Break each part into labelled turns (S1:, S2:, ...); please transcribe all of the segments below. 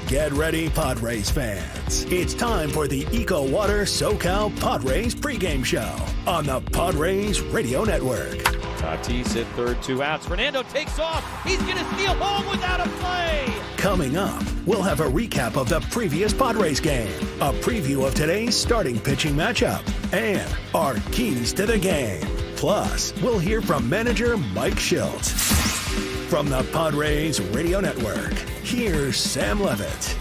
S1: Get ready, Padres fans. It's time for the EcoWater SoCal Padres pregame show on the Padres Radio Network.
S2: Tatis at third, 2 outs. Fernando takes off. He's going to steal home without a play.
S1: Coming up, we'll have a recap of the previous Padres game, a preview of today's starting pitching matchup, and our keys to the game. Plus, we'll hear from manager Mike Shildt. From the Padres Radio Network, here's Sam Levitt.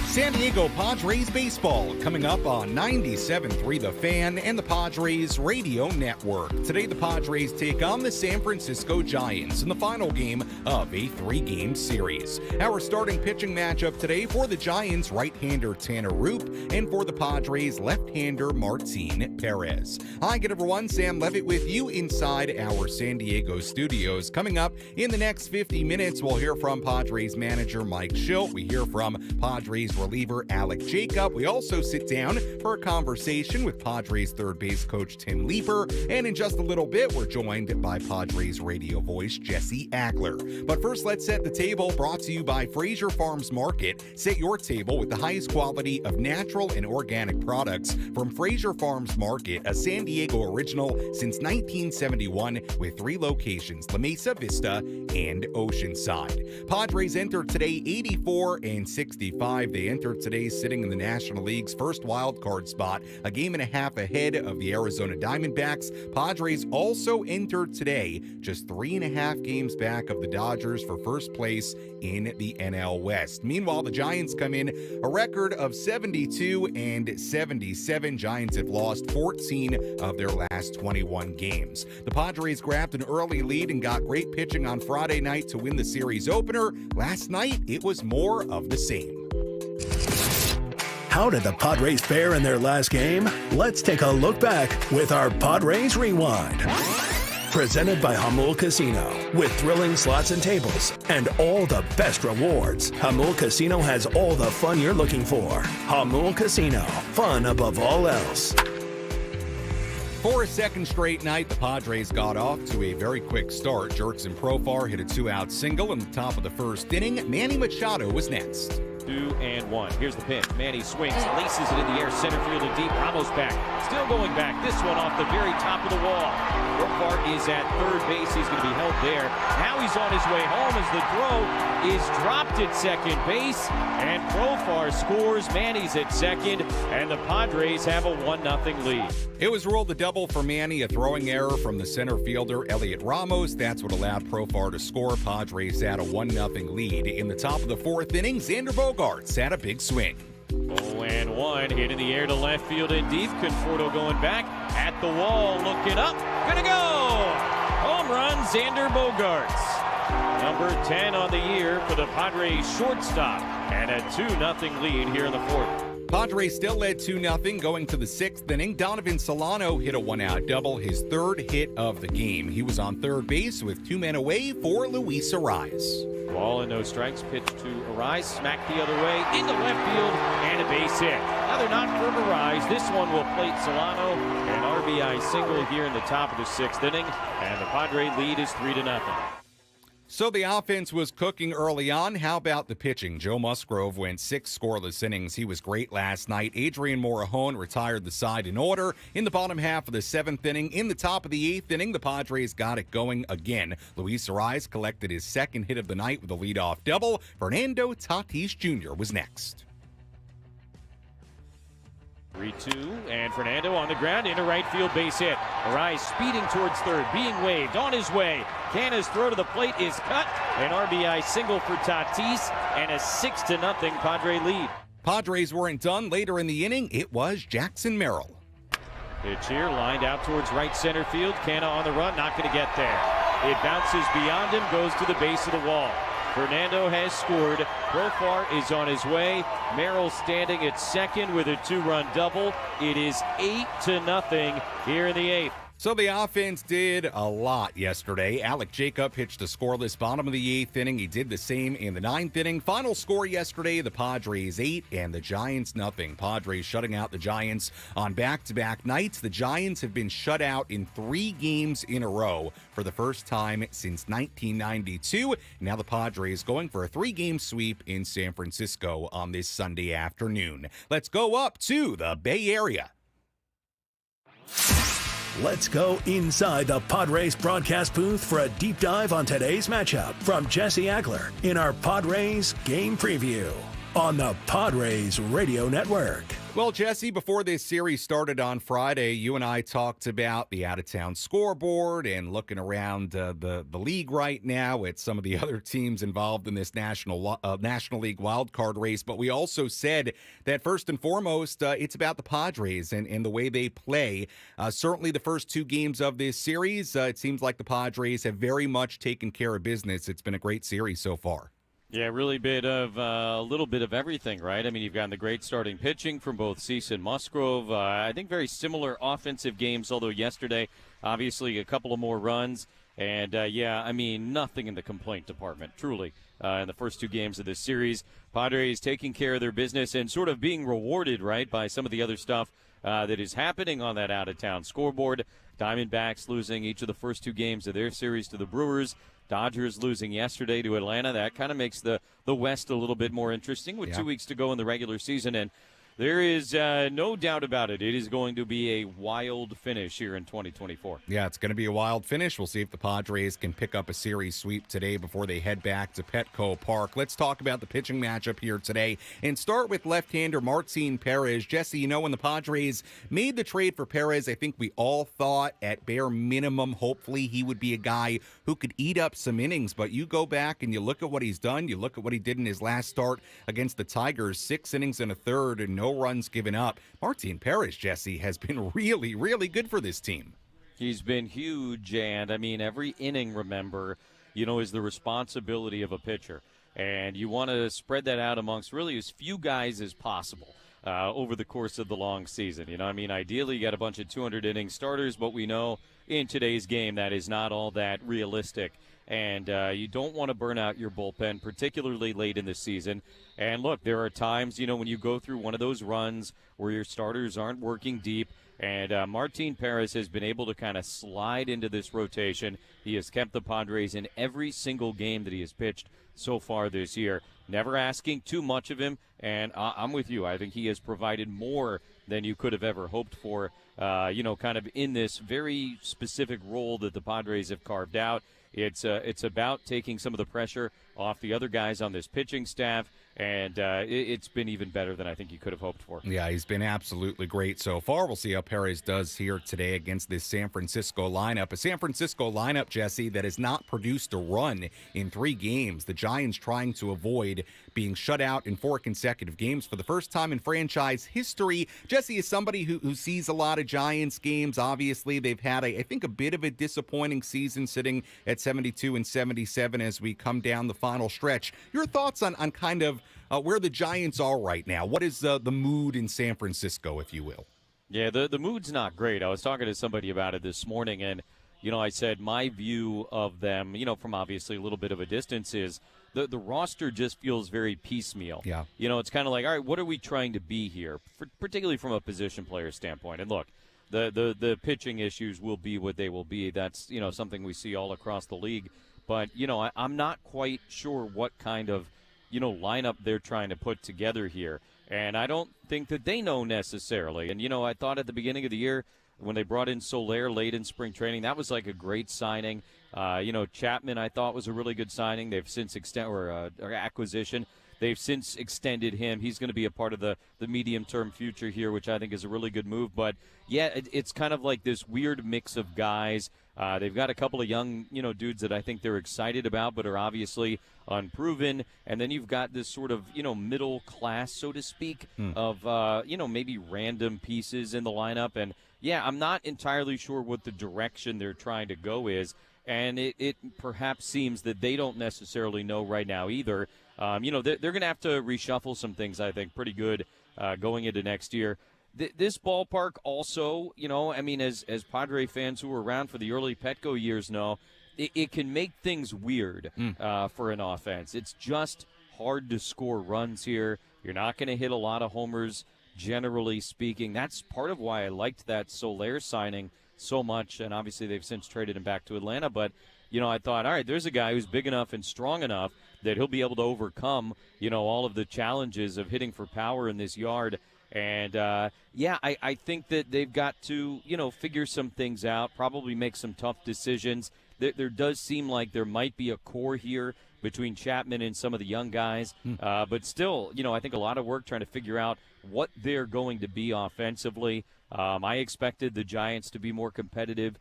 S3: San Diego Padres baseball coming up on 97.3 The Fan and the Padres Radio Network. Today the Padres take on the San Francisco Giants in the final game of a 3-game series. Our starting pitching matchup today for the Giants, right-hander Tanner Roop, and for the Padres, left-hander Martin Perez. Hi, good everyone. Sam Levitt with you inside our San Diego studios. Coming up in the next 50 minutes, we'll hear from Padres manager Mike Shildt. We hear from Padres reliever Alek Jacob. We also sit down for a conversation with Padres third base coach Tim Leiper, and in just a little bit we're joined by Padres radio voice Jesse Agler. But first, let's set the table, brought to you by Fraser Farms Market. Set your table with the highest quality of natural and organic products from Fraser Farms Market, a San Diego original since 1971 with 3 locations, La Mesa, Vista, and Oceanside. Padres entered today 84-65. They entered today sitting in the National League's first wild card spot, a game and a half ahead of the Arizona Diamondbacks. Padres also entered today just 3.5 games back of the Dodgers for first place in the NL West. Meanwhile, the Giants come in a record of 72-77. Giants have lost 14 of their last 21 games. The Padres grabbed an early lead and got great pitching on Friday night to win the series opener. Last night, it was more of the same.
S1: How did the Padres fare in their last game? Let's take a look back with our Padres Rewind. Presented by Hamul Casino. With thrilling slots and tables and all the best rewards, Hamul Casino has all the fun you're looking for. Hamul Casino, fun above all else.
S3: For a second straight night, the Padres got off to a very quick start. Jurickson Profar hit a 2-out single in the top of the first inning. Manny Machado was next.
S2: 2-1. Here's the pitch. Manny swings, laces it in the air, center field and deep. Ramos back, still going back. This one off the very top of the wall. Profar is at third base. He's going to be held there. Now he's on his way home as the throw is dropped at second base, and Profar scores. Manny's at second, and the Padres have a 1-0 lead.
S3: It was ruled a double for Manny, a throwing error from the center fielder Elliot Ramos. That's what allowed Profar to score. Padres had a 1-0 lead. In the top of the fourth inning, Xander Bogaerts had a big swing.
S2: 0-1, hit in the air to left field and deep. Conforto going back at the wall, looking up, gonna go! Home run, Xander Bogaerts. Number 10 on the year for the Padres shortstop, and a 2-0 lead here in the fourth.
S3: Padres still led 2-0 going to the 6th inning. Donovan Solano hit a 1-out double, his third hit of the game. He was on third base with 2 men away for Luis Arraez.
S2: Ball and no strikes, pitch to Arraez, smacked the other way, into left field, and a base hit. Another knock for Arraez. This one will plate Solano, an RBI single here in the top of the 6th inning, and the Padre lead is 3-0.
S3: So the offense was cooking early on. How about the pitching? Joe Musgrove went 6 scoreless innings. He was great last night. Adrian Morejon retired the side in order. In the bottom half of the 7th inning, in the top of the 8th inning, the Padres got it going again. Luis Arraez collected his second hit of the night with a leadoff double. Fernando Tatis Jr. was next.
S2: 3-2, and Fernando on the ground into right field, base hit. Arraez speeding towards third, being waved, on his way. Canna's throw to the plate is cut. An RBI single for Tatis, and a 6-0 Padre lead.
S3: Padres weren't done. Later in the inning, it was Jackson Merrill.
S2: Pitch here, lined out towards right center field. Canna on the run, not going to get there. It bounces beyond him, goes to the base of the wall. Fernando has scored. Profar is on his way. Merrill standing at second with a 2-run double. It is 8-0 here in the 8th.
S3: So the offense did a lot yesterday. Alek Jacob pitched a scoreless bottom of the 8th inning. He did the same in the 9th inning. Final score yesterday, the Padres 8 and the Giants nothing. Padres shutting out the Giants on back-to-back nights. The Giants have been shut out in 3 games in a row for the first time since 1992. Now the Padres going for a 3-game sweep in San Francisco on this Sunday afternoon. Let's go up to the Bay Area.
S1: Let's go inside the Padres broadcast booth for a deep dive on today's matchup from Jesse Agler in our Padres game preview on the Padres Radio Network.
S3: Well, Jesse, before this series started on Friday, you and I talked about the out-of-town scoreboard and looking around the league right now at some of the other teams involved in this National League wildcard race. But we also said that first and foremost, it's about the Padres and the way they play. Certainly the first 2 games of this series, it seems like the Padres have very much taken care of business. It's been a great series so far.
S2: Yeah, really a little bit of everything, right? I mean, you've gotten the great starting pitching from both Cease and Musgrove. I think very similar offensive games, although yesterday, obviously, a couple of more runs. And, nothing in the complaint department, truly, in the first 2 games of this series. Padres taking care of their business and sort of being rewarded, right, by some of the other stuff that is happening on that out-of-town scoreboard. Diamondbacks losing each of the first 2 games of their series to the Brewers. Dodgers losing yesterday to Atlanta. That kind of makes the West a little bit more interesting with 2 weeks to go in the regular season. And there is no doubt about it. It is going to be a wild finish here in 2024.
S3: Yeah, it's going to be a wild finish. We'll see if the Padres can pick up a series sweep today before they head back to Petco Park. Let's talk about the pitching matchup here today and start with left-hander Martin Perez. Jesse, when the Padres made the trade for Perez, I think we all thought at bare minimum, hopefully he would be a guy who could eat up some innings. But you go back and you look at what he's done. You look at what he did in his last start against the Tigers, 6 innings and a third and no runs given up. Martin Perez, Jesse, has been really, really good for this team.
S2: He's been huge, and, every inning, remember, is the responsibility of a pitcher. And you want to spread that out amongst really as few guys as possible over the course of the long season. Ideally you got a bunch of 200-inning starters, but we know in today's game that is not all that realistic. And you don't want to burn out your bullpen, particularly late in the season. And look, there are times, when you go through one of those runs where your starters aren't working deep, and Martin Perez has been able to kind of slide into this rotation. He has kept the Padres in every single game that he has pitched so far this year. Never asking too much of him, and I'm with you. I think he has provided more than you could have ever hoped for, kind of in this very specific role that the Padres have carved out. It's about taking some of the pressure off the other guys on this pitching staff, and it's been even better than I think you could have hoped for.
S3: Yeah, he's been absolutely great so far. We'll see how Perez does here today against this San Francisco lineup. A San Francisco lineup, Jesse, that has not produced a run in 3 games. The Giants trying to avoid being shut out in 4 consecutive games for the first time in franchise history. Jesse is somebody who sees a lot of Giants games. Obviously, they've had, I think, a bit of a disappointing season sitting at 72 and 77 as we come down the final stretch. Your thoughts on kind of where the Giants are right now? What is the mood in San Francisco, if you will?
S2: Yeah, the mood's not great. I was talking to somebody about it this morning, and, I said my view of them, from obviously a little bit of a distance is the roster just feels very piecemeal.
S3: Yeah.
S2: It's kind of like, all right, what are we trying to be here, particularly from a position player standpoint? And look, the pitching issues will be what they will be. That's, something we see all across the league. But, I'm not quite sure what kind of, lineup they're trying to put together here. And I don't think that they know necessarily. And, I thought at the beginning of the year when they brought in Soler late in spring training, that was like a great signing. Chapman I thought was a really good signing. They've since acquisition. They've since extended him. He's going to be a part of the medium-term future here, which I think is a really good move. But, yeah, it's kind of like this weird mix of guys. They've got a couple of young, dudes that I think they're excited about but are obviously unproven. And then you've got this sort of, middle class, so to speak, of, maybe random pieces in the lineup. And, yeah, I'm not entirely sure what the direction they're trying to go is. And it perhaps seems that they don't necessarily know right now either. They're going to have to reshuffle some things, I think, pretty good going into next year. this ballpark also, I mean, as Padre fans who were around for the early Petco years know, it can make things weird for an offense. It's just hard to score runs here. You're not going to hit a lot of homers, generally speaking. That's part of why I liked that Soler signing so much, and obviously they've since traded him back to Atlanta. But, I thought, all right, there's a guy who's big enough and strong enough that he'll be able to overcome, all of the challenges of hitting for power in this yard. And, I think that they've got to, figure some things out, probably make some tough decisions. There does seem like there might be a core here between Chapman and some of the young guys. But still, I think a lot of work trying to figure out what they're going to be offensively. I expected the Giants to be more competitive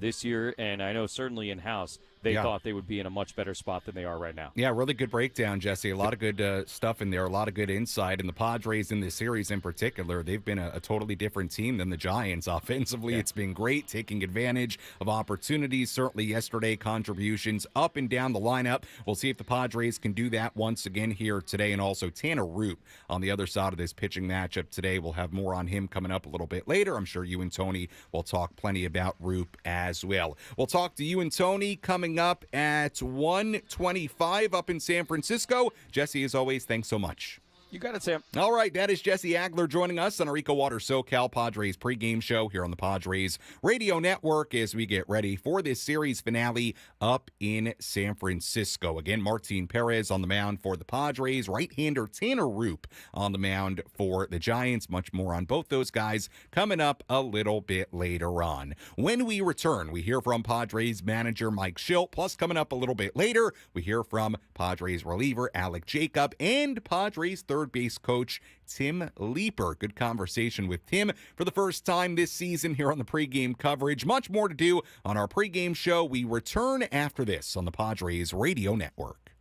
S2: this year, and I know certainly in-house they thought they would be in a much better spot than they are right now.
S3: Yeah, really good breakdown, Jesse. A lot of good stuff in there, a lot of good insight. And the Padres in this series in particular, they've been a totally different team than the Giants. Offensively, it's been great, taking advantage of opportunities. Certainly yesterday, contributions up and down the lineup. We'll see if the Padres can do that once again here today. And also Tanner Roop on the other side of this pitching matchup today. We'll have more on him coming up a little bit later. I'm sure you and Tony will talk plenty about Roop as well. We'll talk to you and Tony coming up at 1:25 up in San Francisco. Jesse, as always, thanks so much.
S2: You got it, Sam.
S3: All right, that is Jesse Agler joining us on our EcoWater SoCal Padres pregame show here on the Padres Radio Network as we get ready for this series finale up in San Francisco. Again, Martin Perez on the mound for the Padres, right-hander Tanner Roop on the mound for the Giants. Much more on both those guys coming up a little bit later on. When we return, we hear from Padres manager Mike Shildt, plus coming up a little bit later, we hear from Padres reliever Alek Jacob and Padres third base coach Tim Leiper. Good conversation with Tim for the first time this season here on the pregame coverage. Much more to do on our pregame show. We return after this on the Padres Radio Network.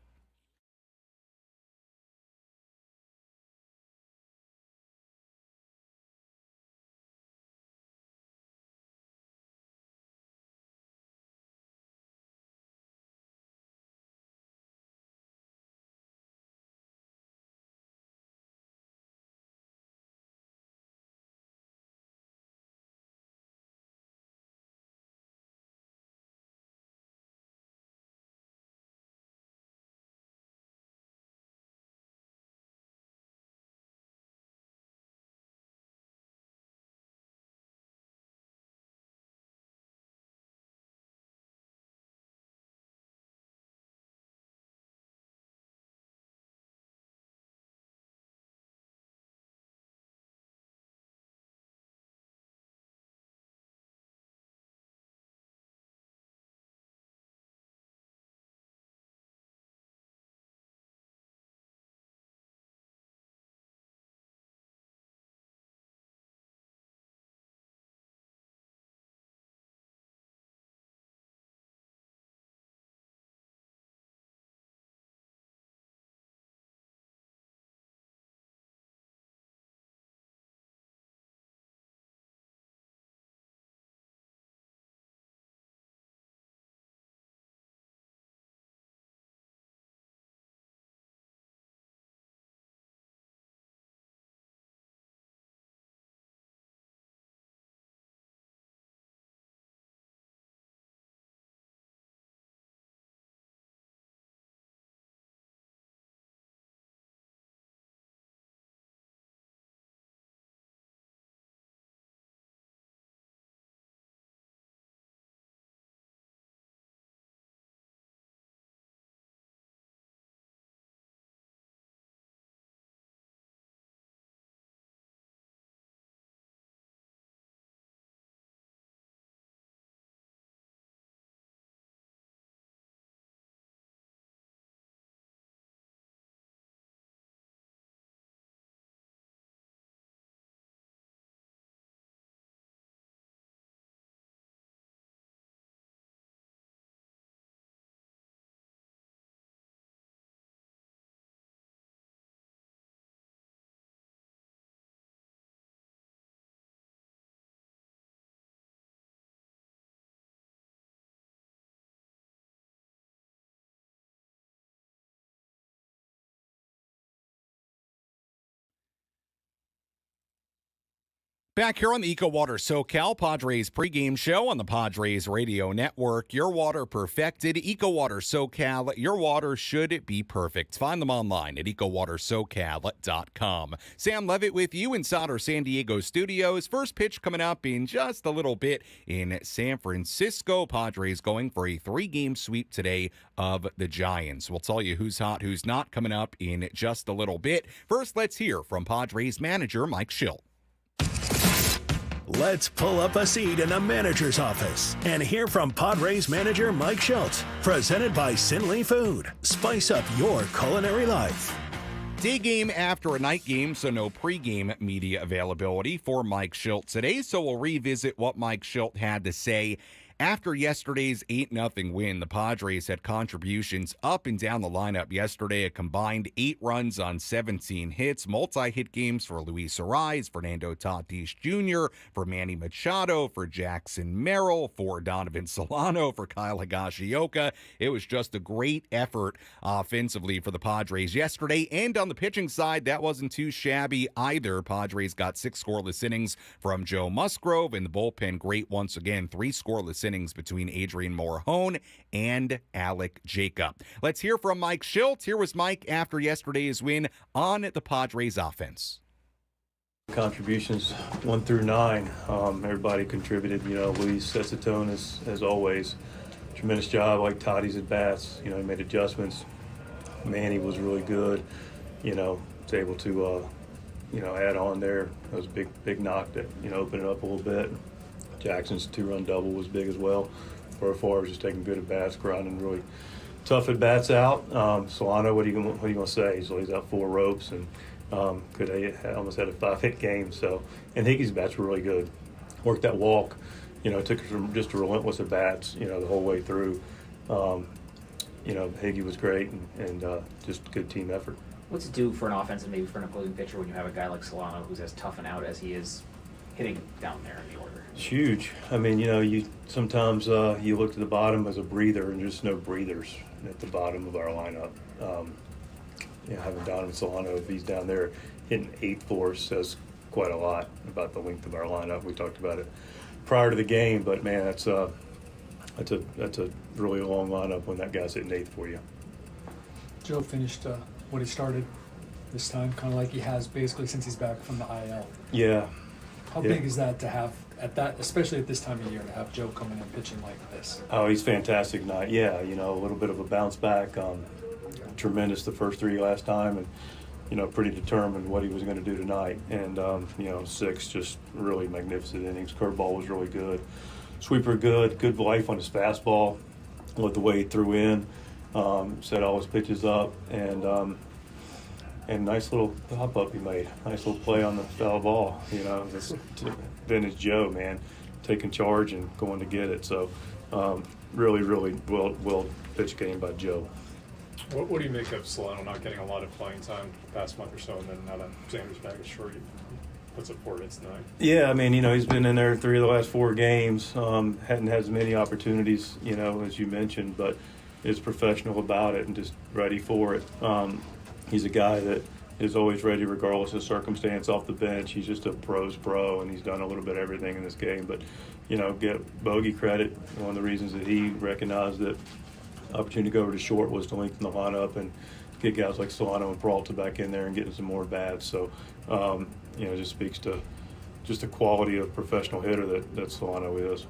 S3: Back here on the EcoWater SoCal Padres pregame show on the Padres Radio Network. Your water perfected. EcoWater SoCal. Your water should be perfect. Find them online at EcoWaterSoCal.com. Sam Levitt with you inside our San Diego studios. First pitch coming up in just a little bit in San Francisco. Padres going for a 3-game sweep today of the Giants. We'll tell you who's hot, who's not coming up in just a little bit. First, let's hear from Padres manager Mike Shildt.
S1: Let's pull up a seat in the manager's office and hear from Padres manager Mike Shildt. Presented by Sinley Food. Spice up your culinary life.
S3: Day game after a night game, so no pregame media availability for Mike Shildt today. So we'll revisit what Mike Shildt had to say. After yesterday's 8-0 win, the Padres had contributions up and down the lineup yesterday. A combined 8 runs on 17 hits, multi-hit games for Luis Arraez, Fernando Tatis Jr., for Manny Machado, for Jackson Merrill, for Donovan Solano, for Kyle Higashioka. It was just a great effort offensively for the Padres yesterday. And on the pitching side, that wasn't too shabby either. Padres got 6 scoreless innings from Joe Musgrove, and the bullpen great once again, 3 scoreless innings between Adrian Morejon and Alek Jacob. Let's hear from Mike Shildt. Here was Mike after yesterday's win on the Padres offense.
S4: Contributions 1 through 9. Everybody contributed. Luis sets the tone as always. Tremendous job, like Toddy's at bats. He made adjustments. Manny was really good. Was able to add on there. That was a big knock that opened it up a little bit. Jackson's 2-run double was big as well. For far as just taking good at bats, grinding really tough at bats out. Solano, what are you gonna say? So he's out 4 ropes and almost had a 5-hit game. So, and Hickey's bats were really good. Worked that walk. Took from just a relentless at bats. The whole way through. Hickey was great and just a good team effort.
S5: What's it do for an offense and maybe for an opposing pitcher when you have a guy like Solano who's as tough and out as he is hitting down there in the order?
S4: It's huge. I mean, you sometimes you look to the bottom as a breather, and there's no breathers at the bottom of our lineup. Having Donovan Solano, if he's down there hitting 8 for us, says quite a lot about the length of our lineup. We talked about it prior to the game, but man, that's a really long lineup when that guy's hitting 8 for you.
S6: Joe finished what he started this time, kind of like he has basically since he's back from the IL.
S4: Yeah.
S6: How big is that to have at that, especially at this time of year, to have Joe coming in pitching like this?
S4: Oh, he's fantastic tonight. Yeah, a little bit of a bounce back. Tremendous the first 3 last time, and pretty determined what he was going to do tonight. And 6 just really magnificent innings. Curveball was really good. Sweeper good life on his fastball. With the way he threw in, set all his pitches up, and nice little hop up he made. Nice little play on the foul ball. This vintage Joe, man, taking charge and going to get it. So really well pitched game by Joe.
S7: What do you make of Solano not getting a lot of playing time the past month or so, and then now that Xander's back is short, he puts up 4 hits tonight?
S4: Yeah, I mean, he's been in there 3 of the last 4 games. Hadn't had as many opportunities, as you mentioned, but is professional about it and just ready for it. He's a guy that is always ready regardless of circumstance off the bench. He's just a pro's pro, and he's done a little bit of everything in this game. But, get Bogey credit. One of the reasons that he recognized that opportunity to go over to short was to lengthen the lineup and get guys like Solano and Peralta back in there and getting some more bats. So, just speaks to just the quality of professional hitter that Solano is.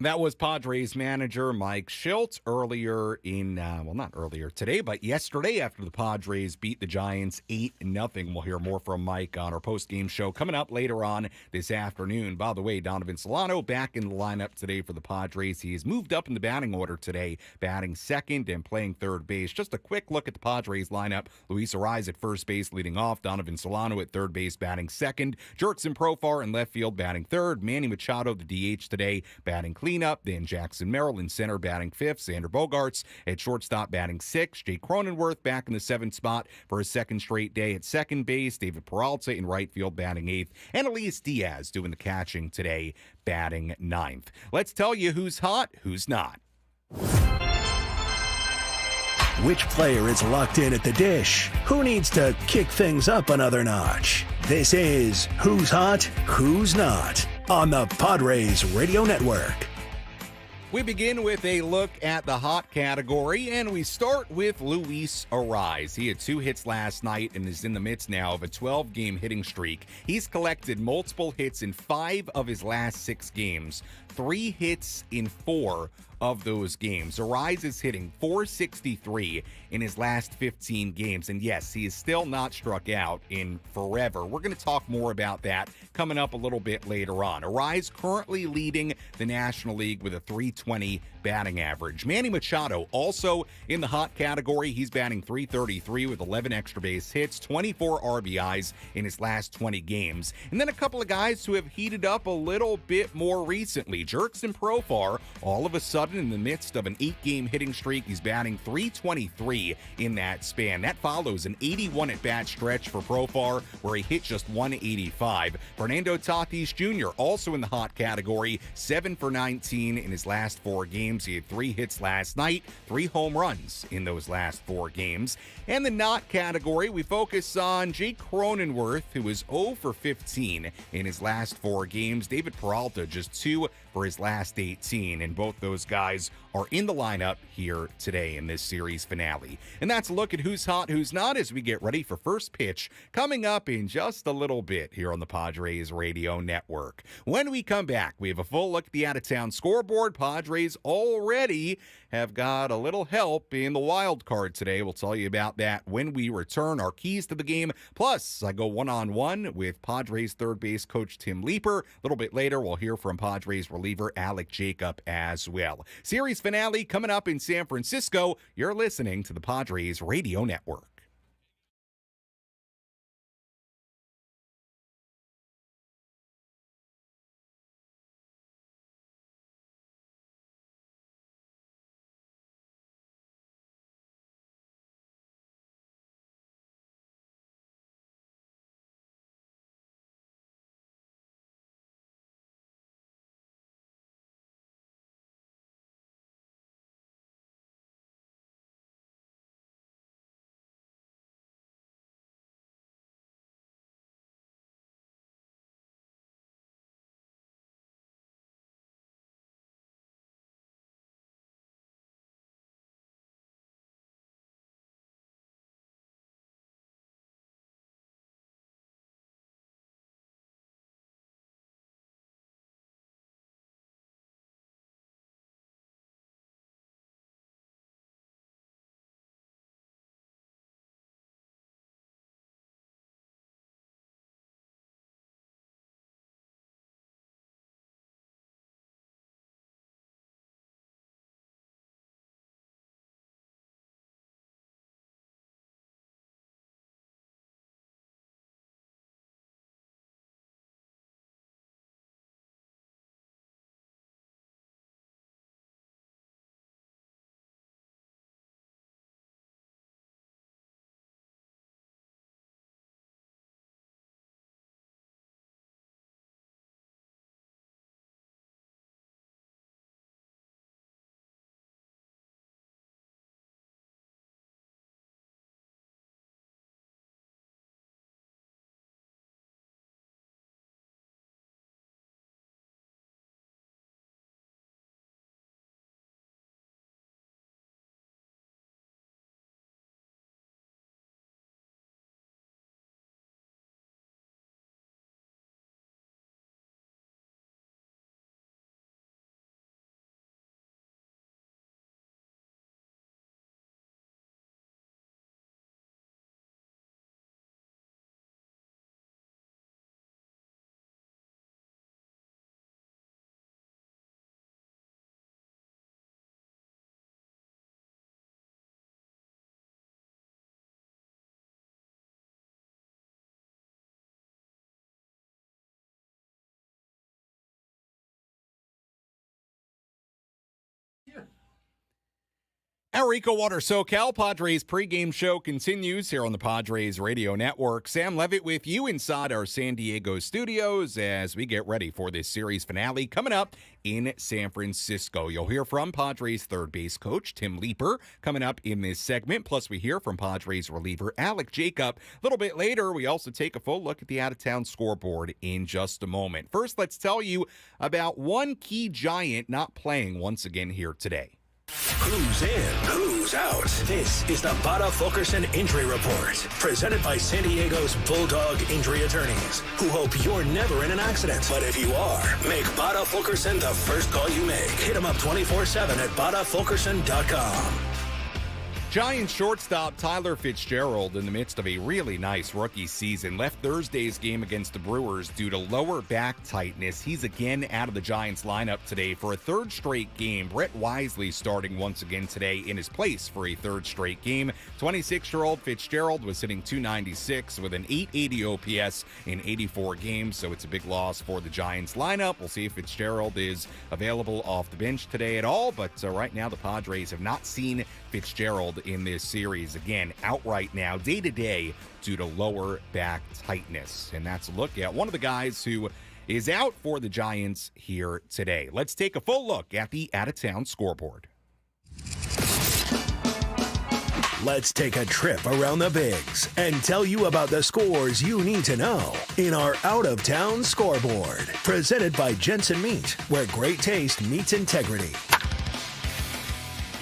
S3: That was Padres manager Mike Shildt earlier in, not earlier today, but yesterday after the Padres beat the Giants 8-0. We'll hear more from Mike on our post-game show coming up later on this afternoon. By the way, Donovan Solano back in the lineup today for the Padres. He's moved up in the batting order today, batting second and playing third base. Just a quick look at the Padres lineup. Luis Arraez at first base leading off. Donovan Solano at third base batting second. Jurickson Profar in left field batting third. Manny Machado, the DH today, batting cleanup. Then Jackson Merrill in center batting fifth. Xander Bogaerts at shortstop batting sixth. Jake Cronenworth back in the 7th spot for his 2nd straight day at second base. David Peralta in right field batting 8th. And Elias Diaz doing the catching today, batting 9th. Let's tell you who's hot, who's not.
S1: Which player is locked in at the dish? Who needs to kick things up another notch? This is Who's Hot, Who's Not on the Padres Radio Network.
S3: We begin with a look at the hot category, and we start with Luis Arraez. He had 2 hits last night and is in the midst now of a 12-game hitting streak. He's collected multiple hits in 5 of his last 6 games, 3 hits in 4 of those games. Arraez is hitting .463 in his last 15 games, and yes, he is still not struck out in forever. We're going to talk more about that coming up a little bit later on. Arraez currently leading the National League with a .320 batting average. Manny Machado also in the hot category. He's batting .333 with 11 extra base hits, 24 RBIs in his last 20 games. And then a couple of guys who have heated up a little bit more recently. Jurickson Profar, all of a sudden in the midst of an 8-game hitting streak, he's batting .323 in that span. That follows an 81 at-bat stretch for Profar where he hit just .185. Fernando Tatis Jr. also in the hot category, 7 for 19 in his last 4 games. He had 3 hits last night, 3 home runs in those last 4 games. And the not category, we focus on Jake Cronenworth, who is 0 for 15 in his last 4 games. David Peralta just 2 for his last 18, and both those guys are in the lineup here today in this series finale. And that's a look at who's hot, who's not as we get ready for first pitch coming up in just a little bit here on the Padres Radio Network. When we come back, we have a full look at the out-of-town scoreboard. Padres already have got a little help in the wild card today. We'll tell you about that when we return. Our keys to the game. Plus, I go one-on-one with Padres third base coach Tim Leiper. A little bit later, we'll hear from Padres reliever Alek Jacob as well. Series finale coming up in San Francisco. You're listening to the Padres Radio Network. Our EcoWater SoCal Padres pregame show continues here on the Padres Radio Network. Sam Levitt with you inside our San Diego studios as we get ready for this series finale coming up in San Francisco. You'll hear from Padres third base coach Tim Leiper coming up in this segment. Plus, we hear from Padres reliever Alek Jacob. A little bit later, we also take a full look at the out-of-town scoreboard in just a moment. First, let's tell you about one key Giant not playing once again here today.
S1: Who's in? Who's out? This is the Bada Fulkerson Injury Report, presented by San Diego's Bulldog Injury Attorneys, who hope you're never in an accident. But if you are, make Bada Fulkerson the first call you make. Hit him up 24/7 at badafulkerson.com.
S3: Giants shortstop Tyler Fitzgerald, in the midst of a really nice rookie season, left Thursday's game against the Brewers due to lower back tightness. He's again out of the Giants lineup today for a third straight game. Brett Wisely starting once again today in his place for a third straight game. 26-year-old Fitzgerald was hitting .296 with an .880 OPS in 84 games, so it's a big loss for the Giants lineup. We'll see if Fitzgerald is available off the bench today at all, but right now the Padres have not seen Fitzgerald in this series. Again, out right now, day-to-day, due to lower back tightness. And that's a look at one of the guys who is out for the Giants here today. Let's take a full look at the out-of-town scoreboard.
S1: Let's take a trip around the Bigs and tell you about the scores you need to know in our out-of-town scoreboard. Presented by Jensen Meat, where great taste meets integrity.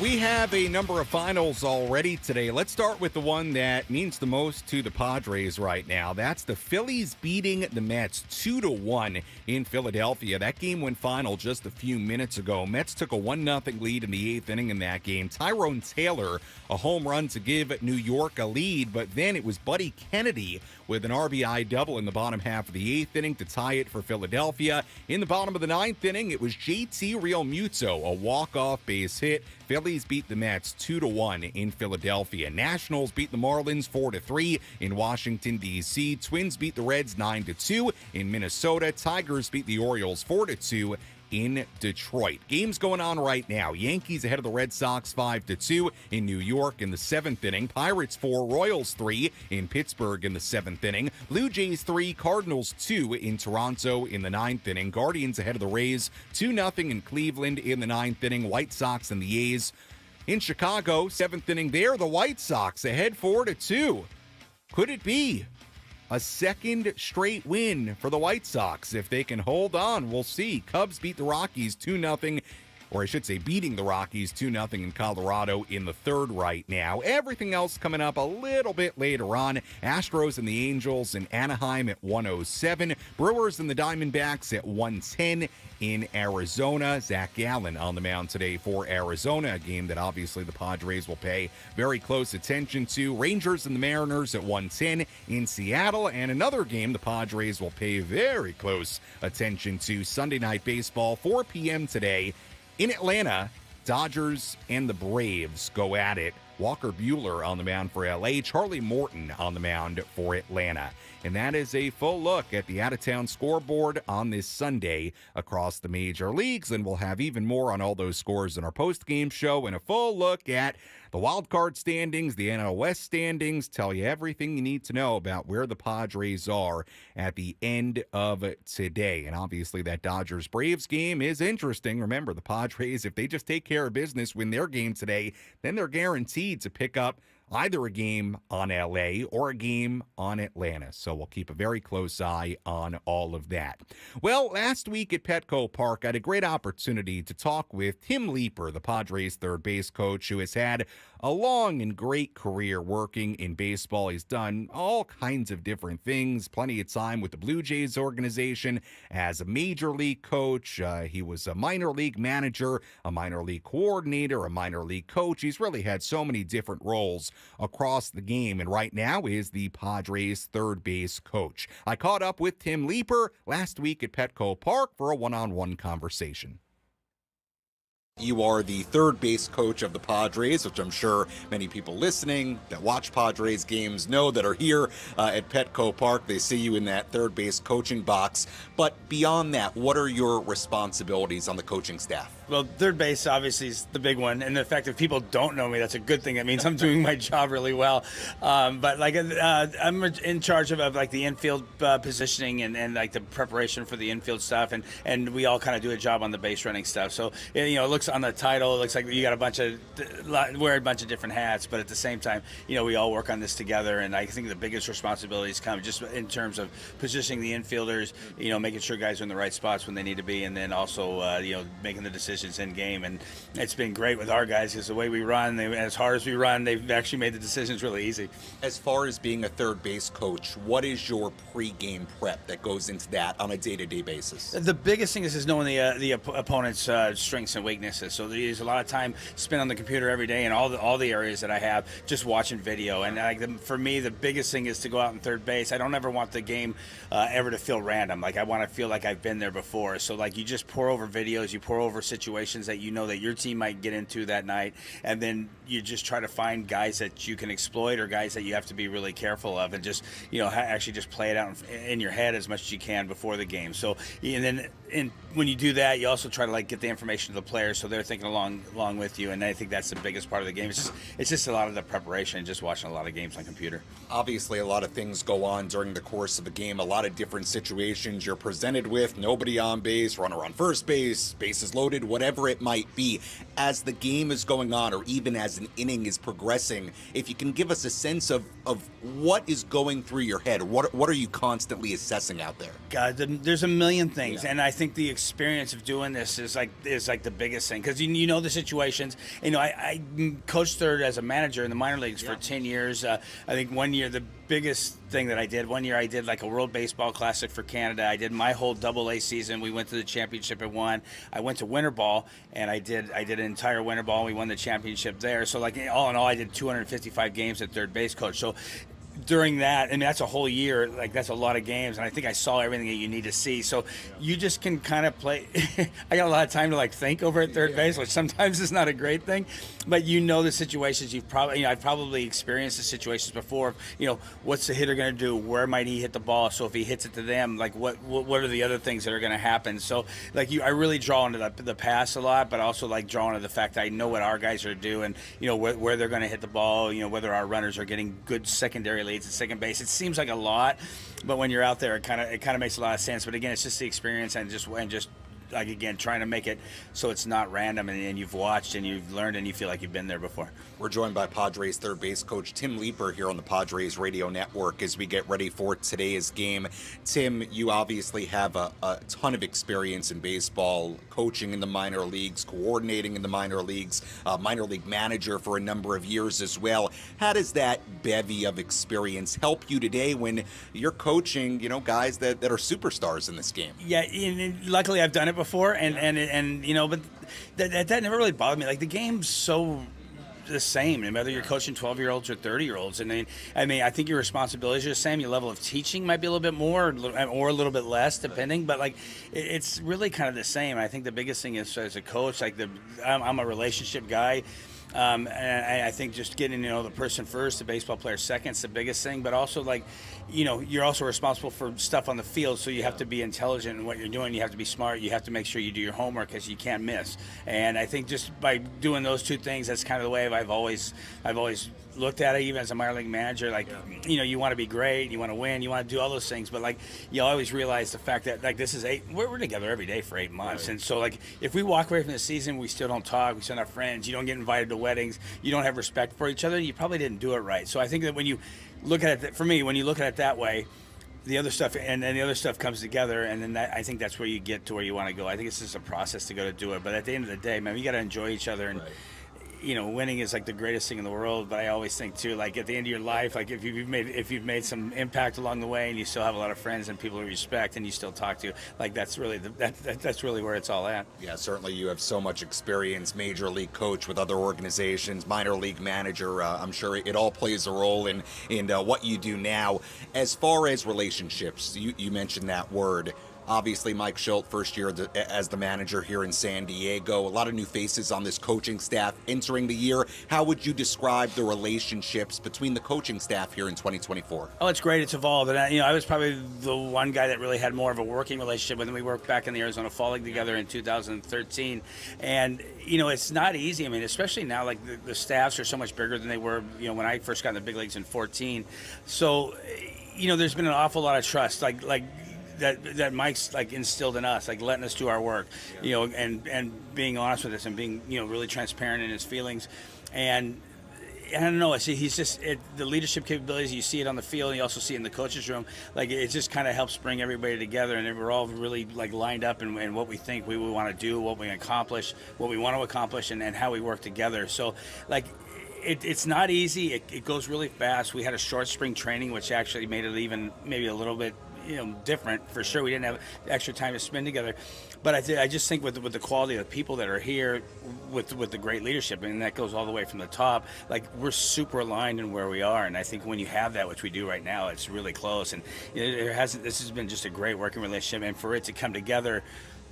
S3: We have a number of finals already today. Let's start with the one that means the most to the Padres right now. That's the Phillies beating the Mets 2-1 in Philadelphia. That game went final just a few minutes ago. Mets took a 1-0 lead in the 8th inning in that game. Tyrone Taylor, a home run to give New York a lead, but then it was Buddy Kennedy with an RBI double in the bottom half of the 8th inning to tie it for Philadelphia. In the bottom of the 9th inning, it was JT Realmuto, a walk-off base hit. Phillies beat the Mets 2-1 in Philadelphia. Nationals beat the Marlins 4-3 in Washington, D.C. Twins beat the Reds 9-2 in Minnesota. Tigers beat the Orioles 4-2 in Detroit. Games going on right now. Yankees ahead of the Red Sox 5-2 in New York in the 7th inning. Pirates 4, Royals 3 in Pittsburgh in the 7th inning. Blue Jays 3, Cardinals 2 in Toronto in the 9th inning. Guardians ahead of the Rays 2-0 in Cleveland in the 9th inning. White Sox and the A's in Chicago, 7th inning there. The White Sox ahead 4-2. Could it be a second straight win for the White Sox? If they can hold on, we'll see. Cubs beat the Rockies 2-0, or I should say beating the Rockies 2-0 in Colorado in the 3rd right now. Everything else coming up a little bit later on. Astros and the Angels in Anaheim at 1:07. Brewers and the Diamondbacks at 1:10 in Arizona. Zach Gallen on the mound today for Arizona, a game that obviously the Padres will pay very close attention to. Rangers and the Mariners at 1:10 in Seattle, and another game the Padres will pay very close attention to. Sunday Night Baseball, 4 p.m. today in Atlanta. Dodgers and the Braves go at it. Walker Buehler on the mound for LA, Charlie Morton on the mound for Atlanta. And that is a full look at the out-of-town scoreboard on this Sunday across the major leagues. And we'll have even more on all those scores in our post-game show and a full look at the wild card standings, the NL West standings, tell you everything you need to know about where the Padres are at the end of today. And obviously that Dodgers-Braves game is interesting. Remember, the Padres, if they just take care of business, win their game today, then they're guaranteed to pick up either a game on LA or a game on Atlanta. So we'll keep a very close eye on all of that. Well, last week at Petco Park, I had a great opportunity to talk with Tim Leiper, the Padres third base coach, who has had a long and great career working in baseball. He's done all kinds of different things, plenty of time with the Blue Jays organization as a major league coach. He was a minor league manager, a minor league coordinator, a minor league coach. He's really had so many different roles across the game, and right now is the Padres third base coach. I caught up with Tim Leiper last week at Petco Park for a one-on-one conversation. You are the third base coach of the Padres, which I'm sure many people listening that watch Padres games know that are here at Petco Park. They see you in that third base coaching box. But beyond that, what are your responsibilities on the coaching staff?
S8: Well, third base obviously is the big one, and the fact that people don't know me, that's a good thing. That means I'm doing my job really well. But like I'm in charge of like the infield positioning and like the preparation for the infield stuff, and we all kind of do a job on the base running stuff. So it looks on the title, it looks like you got wear a bunch of different hats, but at the same time, we all work on this together. And I think the biggest responsibilities come just in terms of positioning the infielders, making sure guys are in the right spots when they need to be, and then also making the decisions in game. And it's been great with our guys because the way we run, as hard as we run, they've actually made the decisions really easy.
S3: As far as being a third base coach, what is your pregame prep that goes into that on a day-to-day basis?
S8: The biggest thing is knowing the opponent's strengths and weaknesses. So there's a lot of time spent on the computer every day in all the areas that I have, just watching video. And for me, the biggest thing is to go out in third base. I don't ever want the game ever to feel random. Like I want to feel like I've been there before. So like you just pour over videos, you pour over situations that that your team might get into that night, and then you just try to find guys that you can exploit or guys that you have to be really careful of, and just actually just play it out in your head as much as you can before the game. So and then when you do that, you also try to get the information to the players so they're thinking along with you, and I think that's the biggest part of the game. It's just a lot of the preparation, just watching a lot of games on computer.
S3: Obviously, a lot of things go on during the course of a game, a lot of different situations you're presented with, nobody on base, runner on first base, bases loaded, whatever it might be. As the game is going on, or even as an inning is progressing, if you can give us a sense of what is going through your head, what are you constantly assessing out there?
S8: God, there's a million things, and I think the experience of doing this is like the biggest thing, because you know the situations. I coached third as a manager in the minor leagues for 10 years. I think one year the biggest thing that I did, one year I did like a World Baseball Classic for Canada. I did my whole AA season. We went to the championship and won. I went to winter ball, and I did an entire winter ball. We won the championship there. So like all in all, I did 255 games at third base coach. So during that, and that's a whole year, like that's a lot of games, and I think I saw everything that you need to see. So you just can kind of play. I got a lot of time to think over at third base, which sometimes is not a great thing, but the situations you've probably, I've probably experienced the situations before. What's the hitter going to do? Where might he hit the ball? So if he hits it to them, what are the other things that are going to happen? So I really draw into the pass a lot, but also draw into the fact that I know what our guys are doing, where they're going to hit the ball, whether our runners are getting good secondary leads at second base. It seems like a lot, but when you're out there, it kind of makes a lot of sense. But again, it's just the experience and just again, trying to make it so it's not random, and you've watched and you've learned and you feel like you've been there before.
S3: We're joined by Padres third base coach Tim Leiper here on the Padres Radio Network as we get ready for today's game. Tim, you obviously have a ton of experience in baseball, coaching in the minor leagues, coordinating in the minor leagues, minor league manager for a number of years as well. How does that bevy of experience help you today when you're coaching, guys that are superstars in this game?
S8: Yeah, and luckily I've done it before, but that never really bothered me. The game's so the same, and whether you're coaching 12-year-olds or 30-year-olds, and I think your responsibilities are the same. Your level of teaching might be a little bit more or a little bit less, depending. But it's really kind of the same. I think the biggest thing is, as a coach, I'm a relationship guy. And I think just getting the person first, the baseball player second, is the biggest thing. But also, you're also responsible for stuff on the field, so you have to be intelligent in what you're doing. You have to be smart. You have to make sure you do your homework, because you can't miss. And I think just by doing those two things, that's kind of the way I've always looked at it. Even as a minor league manager, you want to be great, you want to win, you want to do all those things, but you always realize the fact that this is we're together every day for 8 months, right. And so if we walk away from the season, we still don't talk, we still not friends, you don't get invited to weddings, you don't have respect for each other, you probably didn't do it right. So I think that when you look at it, for me, when you look at it that way, the other stuff and then the other stuff comes together, and then I think that's where you get to where you want to go. I think it's just a process to go to do it, but at the end of the day, man, you got to enjoy each other. And right. Winning is the greatest thing in the world, but I always think too, at the end of your life, if you've made some impact along the way, and you still have a lot of friends and people you respect, and you still talk to, that's really that's really where it's all at.
S3: Yeah, certainly you have so much experience, major league coach with other organizations, minor league manager. I'm sure it all plays a role in what you do now. As far as relationships, you mentioned that word. Obviously, Mike Shildt, first year as the manager here in San Diego. A lot of new faces on this coaching staff entering the year. How would you describe the relationships between the coaching staff here in 2024?
S8: Oh, it's great. It's evolved. And, I was probably the one guy that really had more of a working relationship with him. We worked back in the Arizona Fall League together in 2013. And, it's not easy. I mean, especially now, like the staffs are so much bigger than they were, when I first got in the big leagues in 14. So, there's been an awful lot of trust, like that Mike's like instilled in us, like letting us do our work, and being honest with us and being, really transparent in his feelings. And I don't know, he's just the leadership capabilities. You see it on the field, and you also see it in the coaches' room. Like it just kind of helps bring everybody together, and we're all really like lined up in what we think we want to do, what we accomplish, what we want to accomplish, and how we work together. So, like. It's not easy. It goes really fast. We had a short spring training, which actually made it even maybe a little bit different for sure. We didn't have extra time to spend together, but I just think with the quality of the people that are here, with the great leadership, and that goes all the way from the top. Like we're super aligned in where we are, and I think when you have that, which we do right now, it's really close. And this has been just a great working relationship, and for it to come together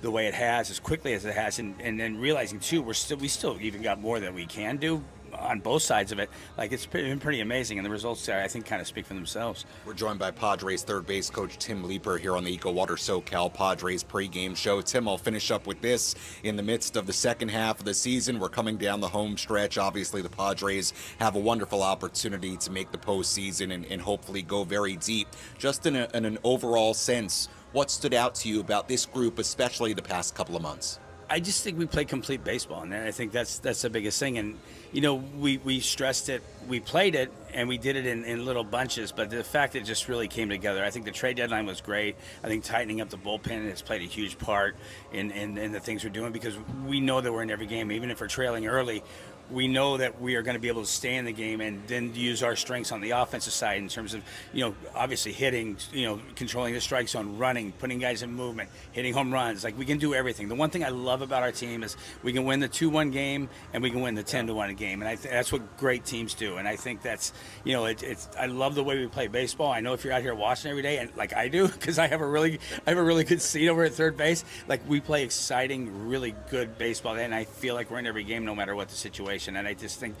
S8: the way it has, as quickly as it has, and then realizing too, we still even got more than we can do on both sides of it. Like it's been pretty amazing, and the results I think kind of speak for themselves.
S3: We're joined by Padres third base coach Tim Leiper here on the EcoWater SoCal Padres pregame show. Tim, I'll finish up with this. In the midst of the second half of the season, we're coming down the home stretch. Obviously, the Padres have a wonderful opportunity to make the postseason and hopefully go very deep. Just in an overall sense, what stood out to you about this group, especially the past couple of months?
S8: I just think we play complete baseball, and I think that's the biggest thing. And we stressed it, we played it, and we did it in little bunches. But the fact it just really came together. I think the trade deadline was great. I think tightening up the bullpen has played a huge part in the things we're doing, because we know that we're in every game, even if we're trailing early. We know that we are going to be able to stay in the game and then use our strengths on the offensive side in terms of, obviously hitting, controlling the strike zone, running, putting guys in movement, hitting home runs. Like we can do everything. The one thing I love about our team is we can win the 2-1 game and we can win the 10-1 game. And that's what great teams do. And I think that's, I love the way we play baseball. I know if you're out here watching every day, and like I do, because I have a really good seat over at third base. Like we play exciting, really good baseball, and I feel like we're in every game no matter what the situation. And I just think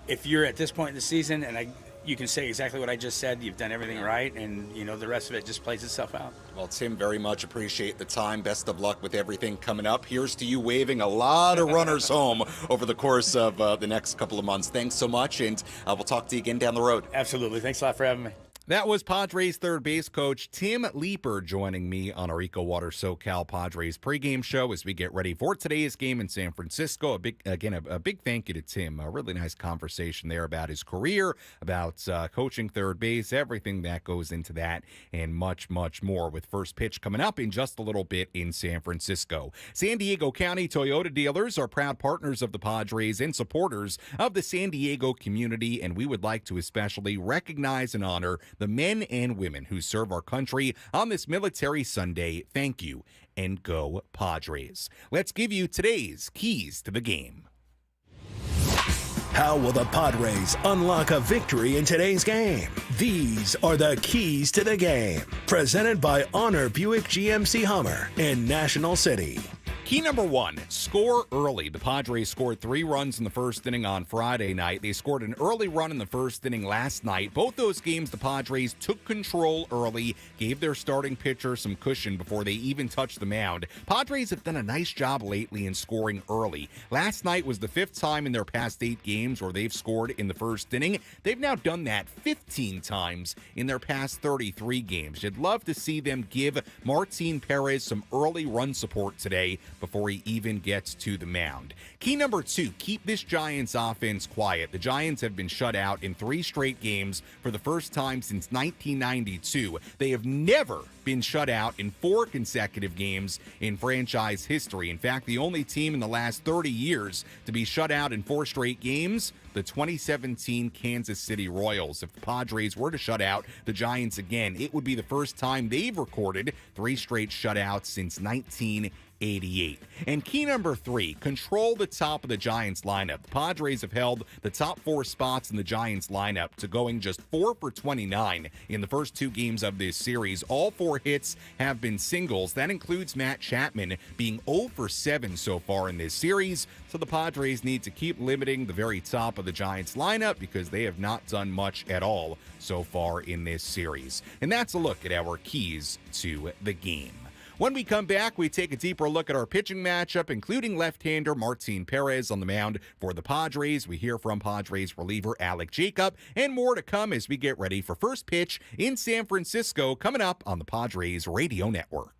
S8: if you're at this point in the season and you can say exactly what I just said, you've done everything right, and the rest of it just plays itself out.
S3: Well, Tim, very much appreciate the time. Best of luck with everything coming up. Here's to you waving a lot of runners home over the course of the next couple of months. Thanks so much, and we'll talk to you again down the road.
S8: Absolutely. Thanks a lot for having me.
S3: That was Padres third base coach Tim Leiper joining me on our EcoWater SoCal Padres pregame show as we get ready for today's game in San Francisco. A big thank you to Tim. A really nice conversation there about his career, about coaching third base, everything that goes into that, and much, much more, with first pitch coming up in just a little bit in San Francisco. San Diego County Toyota dealers are proud partners of the Padres and supporters of the San Diego community, and we would like to especially recognize and honor the men and women who serve our country on this Military Sunday. Thank you, and go Padres. Let's give you today's keys to the game.
S1: How will the Padres unlock a victory in today's game? These are the keys to the game. Presented by Honor Buick GMC Hummer in National City.
S3: Key number one, score early. The Padres scored 3 runs in the first inning on Friday night. They scored an early run in the first inning last night. Both those games, the Padres took control early, gave their starting pitcher some cushion before they even touched the mound. Padres have done a nice job lately in scoring early. Last night was the 5th time in their past 8 games where they've scored in the first inning. They've now done that 15 times in their past 33 games. You'd love to see them give Martin Perez some early run support today before he even gets to the mound. Key number 2, keep this Giants offense quiet. The Giants have been shut out in 3 straight games for the first time since 1992. They have never been shut out in 4 consecutive games in franchise history. In fact, the only team in the last 30 years to be shut out in 4 straight games, the 2017 Kansas City Royals. If the Padres were to shut out the Giants again, it would be the first time they've recorded 3 straight shutouts since 1982. 88. And key number 3, control the top of the Giants lineup. The Padres have held the top 4 spots in the Giants lineup to going just 4 for 29 in the first 2 games of this series. All 4 hits have been singles. That includes Matt Chapman being 0 for 7 so far in this series. So the Padres need to keep limiting the very top of the Giants lineup because they have not done much at all so far in this series. And that's a look at our keys to the game. When we come back, we take a deeper look at our pitching matchup, including left-hander Martin Perez on the mound for the Padres. We hear from Padres reliever Alek Jacob, and more to come as we get ready for first pitch in San Francisco, coming up on the Padres Radio Network.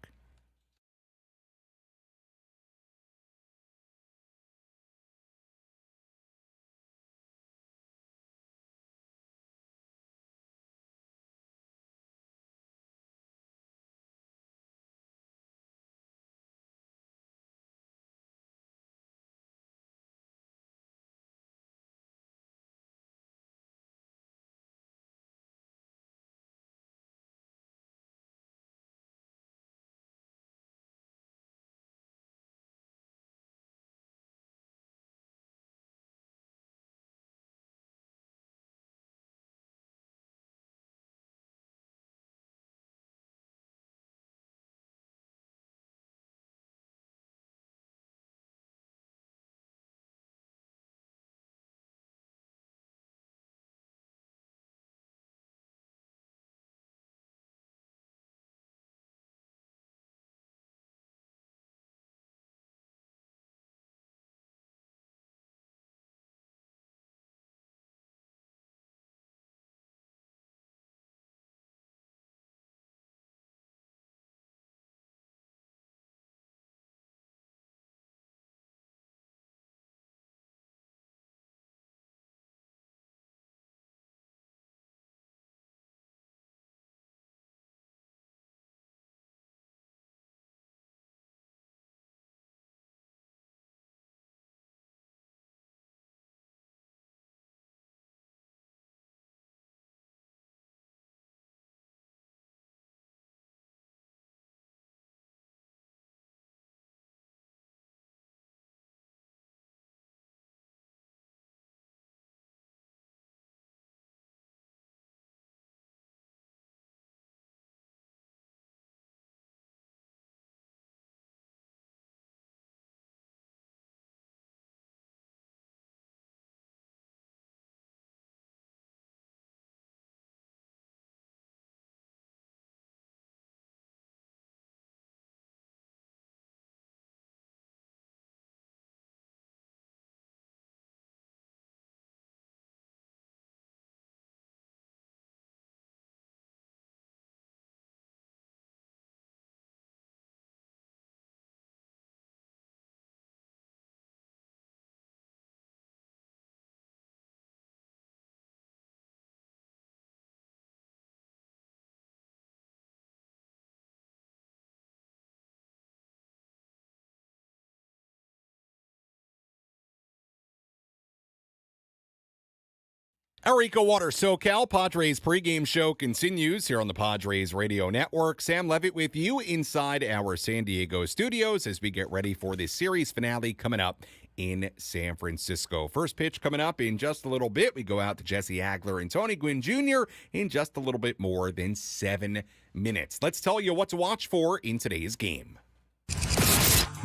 S3: Our EcoWater SoCal Padres pregame show continues here on the Padres Radio Network. Sam Levitt with you inside our San Diego studios as we get ready for the series finale coming up in San Francisco. First pitch coming up in just a little bit. We go out to Jesse Agler and Tony Gwynn Jr. in just a little bit more than 7 minutes. Let's tell you what to watch for in today's game.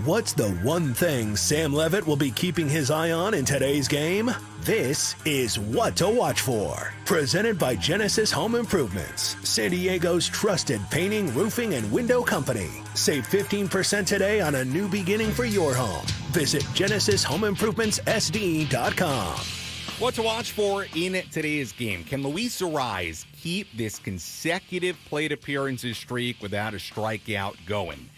S1: What's the one thing Sam Levitt will be keeping his eye on in today's game? This is What to Watch For. Presented by Genesis Home Improvements, San Diego's trusted painting, roofing, and window company. Save 15% today on a new beginning for your home. Visit GenesisHomeImprovementsSD.com.
S3: What to watch for in today's game. Can Luis Arraez keep this consecutive plate appearances streak without a strikeout going?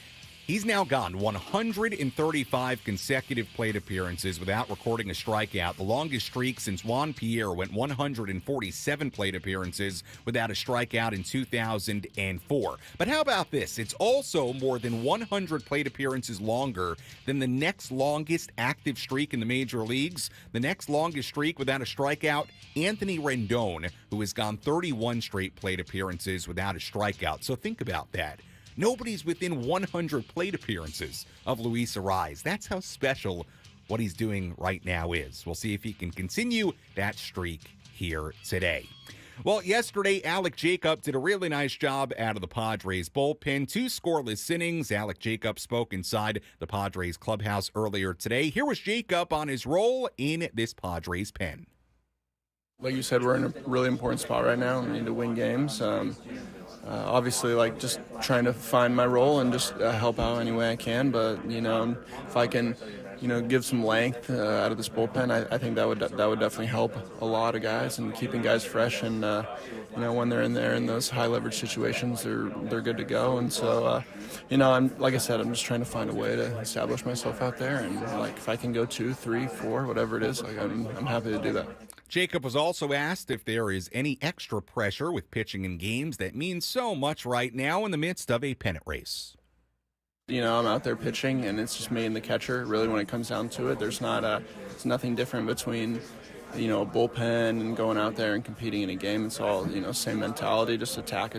S3: He's now gone 135 consecutive plate appearances without recording a strikeout, the longest streak since Juan Pierre went 147 plate appearances without a strikeout in 2004. But how about this? It's also more than 100 plate appearances longer than the next longest active streak in the major leagues. The next longest streak without a strikeout, Anthony Rendon, who has gone 31 straight plate appearances without a strikeout. So think about that. Nobody's within 100 plate appearances of Luis Arraez. That's how special what he's doing right now is. We'll see if he can continue that streak here today. Well, yesterday, Alek Jacob did a really nice job out of the Padres bullpen. 2 scoreless innings. Alek Jacob spoke inside the Padres clubhouse earlier today. Here was Jacob on his role in this Padres pen.
S9: Like you said, we're in a really important spot right now. We need to win games. Obviously, just trying to find my role and just help out any way I can. But, if I can give some length out of this bullpen, I think that would definitely help a lot of guys and keeping guys fresh. And when they're in there in those high leverage situations, they're good to go. And so, I'm like I said, I'm just trying to find a way to establish myself out there. And if I can go 2, 3, 4, whatever it is, I'm happy to do that.
S3: Jacob was also asked if there is any extra pressure with pitching in games that means so much right now in the midst of a pennant race.
S9: I'm out there pitching, and it's just me and the catcher. Really, when it comes down to it, there's it's nothing different between, a bullpen and going out there and competing in a game. It's all, same mentality, just attack.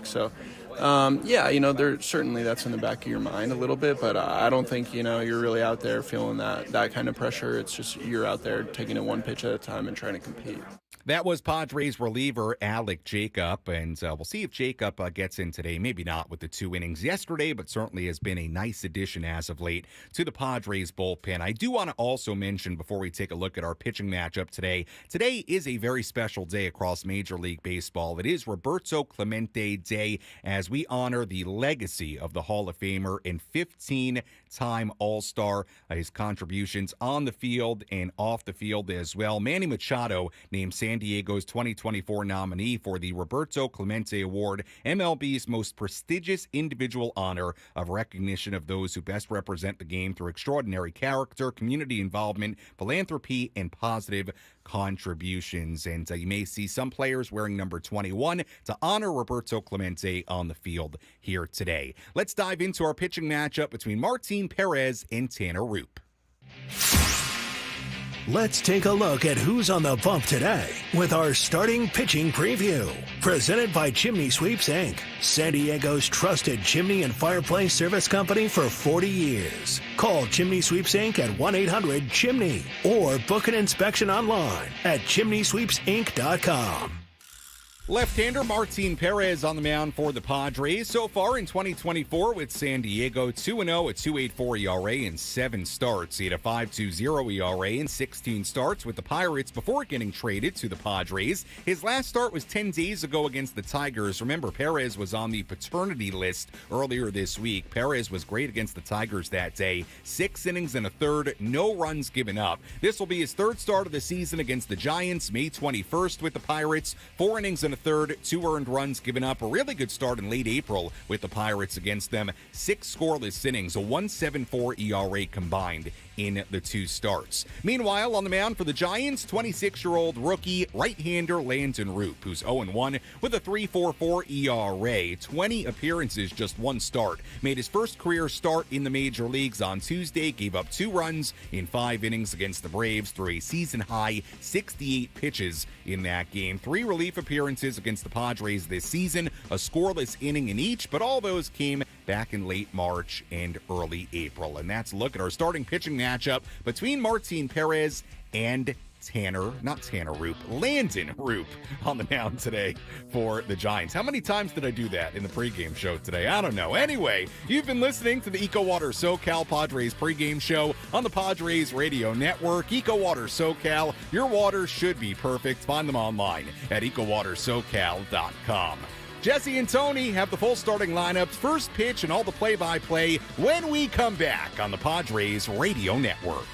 S9: So, there certainly that's in the back of your mind a little bit, but I don't think, you're really out there feeling that kind of pressure. It's just you're out there taking it one pitch at a time and trying to compete.
S3: That was Padres reliever Alek Jacob, and we'll see if Jacob gets in today. Maybe not with the 2 innings yesterday, but certainly has been a nice addition as of late to the Padres bullpen. I do want to also mention before we take a look at our pitching matchup today, today is a very special day across Major League Baseball. It is Roberto Clemente Day as we honor the legacy of the Hall of Famer and 15-time All-Star, his contributions on the field and off the field as well. Manny Machado named San Diego's 2024 nominee for the Roberto Clemente Award, MLB's most prestigious individual honor of recognition of those who best represent the game through extraordinary character, community involvement, philanthropy, and positive contributions. And you may see some players wearing number 21 to honor Roberto Clemente on the field here today. Let's dive into our pitching matchup between Martin Perez and Tanner Roop.
S1: Let's take a look at who's on the bump today with our starting pitching preview. Presented by Chimney Sweeps, Inc., San Diego's trusted chimney and fireplace service company for 40 years. Call Chimney Sweeps, Inc. at 1-800-CHIMNEY or book an inspection online at chimneysweepsinc.com.
S3: Left-hander Martin Perez on the mound for the Padres. So far in 2024 with San Diego, 2-0, a 2.84 ERA in 7 starts. He had a 5.20 ERA in 16 starts with the Pirates before getting traded to the Padres. His last start was 10 days ago against the Tigers. Remember, Perez was on the paternity list earlier this week. Perez was great against the Tigers that day. 6 innings and a third, no runs given up. This will be his 3rd start of the season against the Giants, May 21st with the Pirates. 4 innings and a third, 2 earned runs given up. A really good start in late April with the Pirates against them. 6 scoreless innings, a 1.74 ERA combined in the 2 starts. Meanwhile, on the mound for the Giants, 26-year-old rookie right-hander Landon Roop, who's 0-1 with a 3.44 ERA. 20 appearances, just 1 start. Made his first career start in the major leagues on Tuesday, gave up 2 runs in 5 innings against the Braves through a season-high 68 pitches in that game. 3 relief appearances against the Padres this season, a scoreless inning in each, but all those came back in late March and early April. And that's a look at our starting pitching matchup between Martin Perez and Landon Roop on the mound today for the Giants. How many times did I do that in the pregame show today? I don't know. Anyway, you've been listening to the EcoWater SoCal Padres pregame show on the Padres Radio Network. EcoWater SoCal, your water should be perfect. Find them online at EcoWaterSoCal.com. Jesse and Tony have the full starting lineups, first pitch, and all the play-by-play when we come back on the Padres Radio Network.